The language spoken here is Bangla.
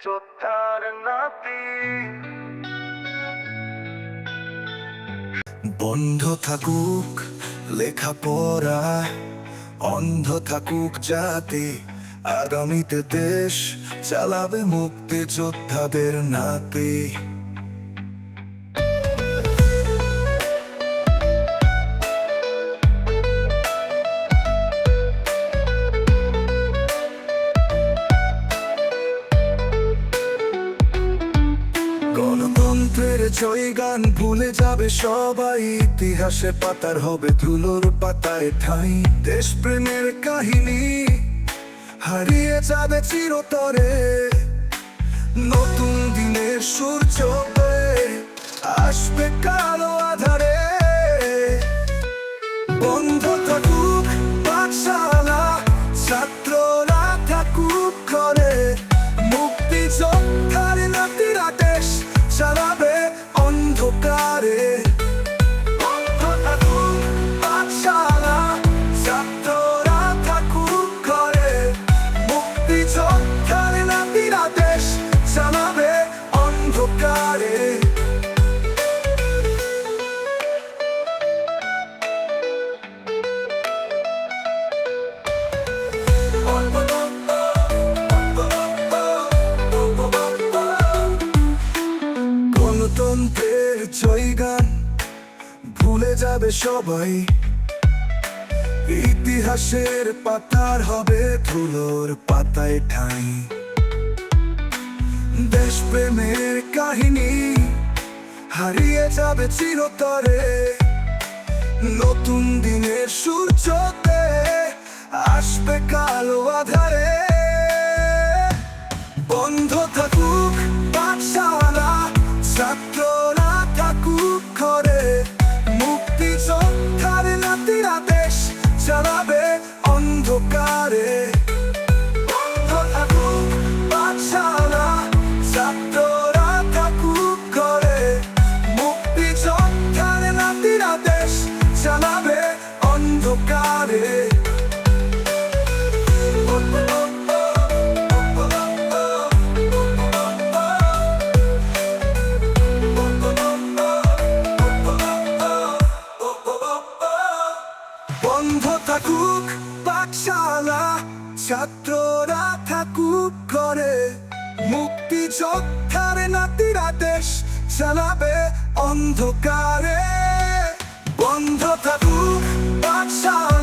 যোদ্ধার নাতি। বন্ধ থাকুক লেখাপড়া, অন্ধ থাকুক জাতি, আগামীতে দেশ চালাবে মুক্তি যোদ্ধাদের নাতি। গণতন্ত্রের জয়গান ভুলে যাবে সবাই, ইতিহাসে পাতার হবে ধুলোর পাতায় ঠাঁই। দেশপ্রেমের কাহিনী হারিয়ে যাবে চিরতরে, নতুন দিনের সূর্য আসবে কালো আধারে। বন্ধ থাকুক পাঠশালা, ছাত্ররা থাকুক ঘরে, মুক্তি যোদ্ধার নাতিরা দেশ চালাবে অন্ধকারে। বন্ধ থাকুক পাঠশালা, ছাত্ররা থাকুক ঘরে, মুক্তি যোদ্ধার নাতিরা দেশ চালাবে অন্ধকারে। গণতন্ত্রের জয়গান ভুলে যাবে সবাই, ইতিহাসের পাতার হবে ধুলোর পাতায় ঠাঁই। দেশপ্রেমের কাহিনী হারিয়ে যাবে চিরতরে, নতুন দিনের সূর্যতে আসবে কালো আধারে। বন্ধ থাকুক পাঠশালা, ছাত্ররা থাকুক ঘরে, মুক্তি যোদ্ধার নাতিরা দেশ চালাবে অন্ধকারে। বন্ধ থাকুক পাঠশালা, ছাত্ররা থাকুক ঘরে, মুক্তি যোদ্ধার নাতিরা দেশ চালাবে অন্ধকারে। বন্ধ থাকুক পাঠশালা, ছাত্ররা থাকুক ঘরে, মুক্তি যোদ্ধার নাতিরা দেশ চালাবে অন্ধকারে। বন্ধ থাকুক পাঠশালা।